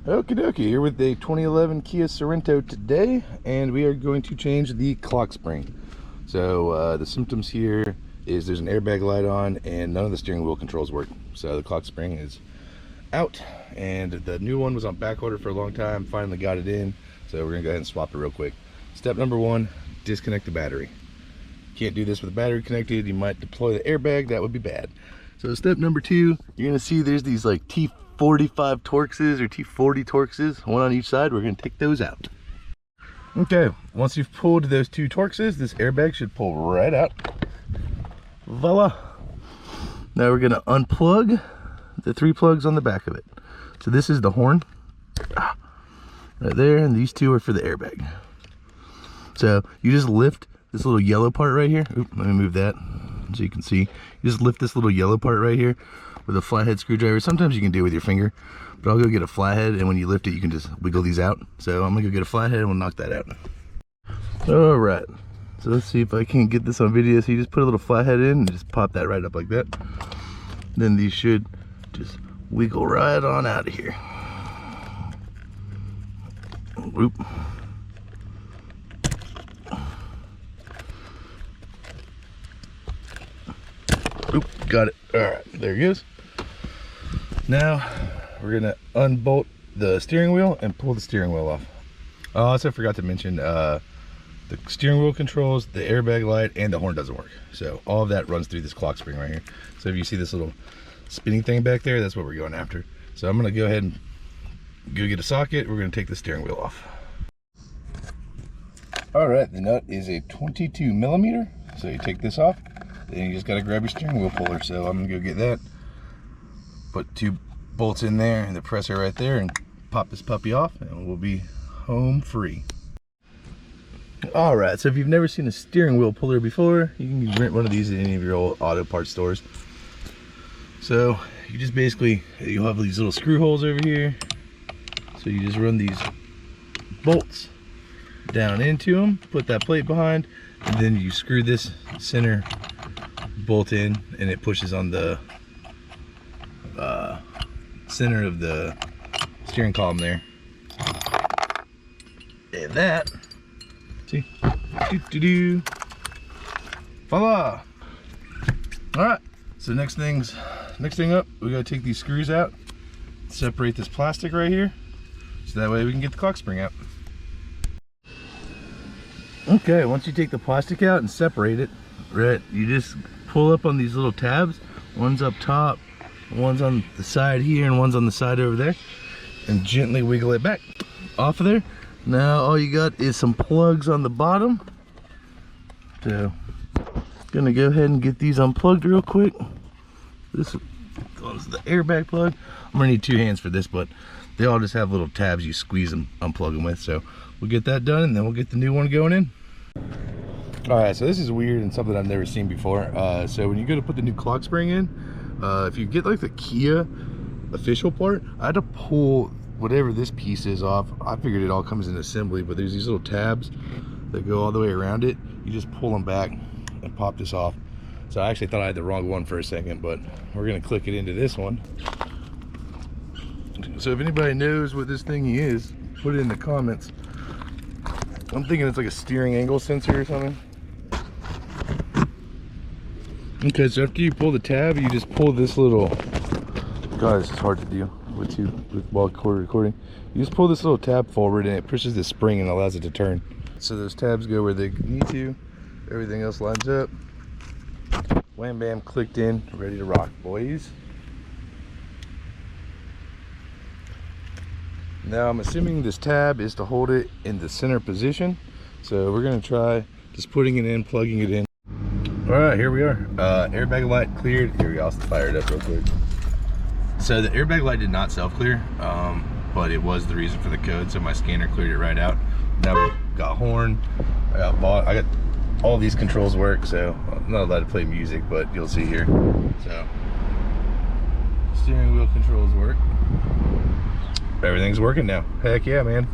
Okie dokie, here with a 2011 Kia Sorento today, and we are going to change the clock spring. So the symptoms here is there's an airbag light on and none of the steering wheel controls work. So the clock spring is out, and the new one was on back order for a long time. Finally got it in, so we're gonna go ahead and swap it real quick. Step number one, disconnect the battery. Can't do this with the battery connected. You might deploy the airbag, that would be bad. So step number two, you're gonna see there's these like T45 Torxes or T40 Torxes, one on each side. We're gonna take those out. Okay, once you've pulled those two Torxes, this airbag should pull right out. Voila. Now we're gonna unplug the three plugs on the back of it. So this is the horn, right there, and these two are for the airbag. So you just lift this little yellow part right here. Oop, let me move that so you can see. You just lift this little yellow part right here with a flathead screwdriver. Sometimes you can do it with your finger, but I'll go get a flathead, and when you lift it, you can just wiggle these out. So I'm gonna go get a flathead and we'll knock that out. All right, so let's see if I can get this on video. So you just put a little flathead in and just pop that right up like that. Then these should just wiggle right on out of here. Whoop. Oop, got it. All right, there it goes. Now we're gonna unbolt the steering wheel and pull the steering wheel off. I also forgot to mention the steering wheel controls, the airbag light, and the horn doesn't work. So all of that runs through this clock spring right here. So if you see this little spinning thing back there, that's what we're going after. So I'm gonna go ahead and go get a socket. We're gonna take the steering wheel off. All right, the nut is a 22 millimeter. So you take this off. Then you just gotta grab your steering wheel puller. So I'm gonna go get that. Put two bolts in there and the presser right there and pop this puppy off, and we'll be home free. All right, so if you've never seen a steering wheel puller before, you can rent one of these at any of your old auto parts stores. So you just basically, you'll have these little screw holes over here. So you just run these bolts down into them, put that plate behind, and then you screw this center bolt in, and it pushes on the center of the steering column there. And that, see, voila. All right, so next thing up, we gotta take these screws out, separate this plastic right here, so that way we can get the clock spring out. Okay, once you take the plastic out and separate it, right, you just pull up on these little tabs. One's up top, one's on the side here, and one's on the side over there, and gently wiggle it back off of there. Now all you got is some plugs on the bottom. So gonna go ahead and get these unplugged real quick. This one's the airbag plug. I'm gonna need two hands for this, but they all just have little tabs you squeeze and unplug them with. So we'll get that done, and then we'll get the new one going in. All right, so this is weird and something I've never seen before. So when you go to put the new clock spring in, if you get like the Kia official part, I had to pull whatever this piece is off. I figured it all comes in assembly, but there's these little tabs that go all the way around it. You just pull them back and pop this off. So I actually thought I had the wrong one for a second, but we're gonna click it into this one. So if anybody knows what this thing is, put it in the comments. I'm thinking it's like a steering angle sensor or something. Okay, so after you pull the tab, you just pull this little, God, this is hard to do while recording. You just pull this little tab forward and it pushes the spring and allows it to turn. So those tabs go where they need to. Everything else lines up. Wham bam, clicked in, ready to rock, boys. Now I'm assuming this tab is to hold it in the center position. So we're gonna try just putting it in, plugging it in. All right, here we are. Airbag light cleared. Here we go, I'll fire it up real quick. So the airbag light did not self-clear, but it was the reason for the code. So my scanner cleared it right out. Now we got horn, I got all these controls work. So I'm not allowed to play music, but you'll see here. So steering wheel controls work. Everything's working now. Heck yeah, man.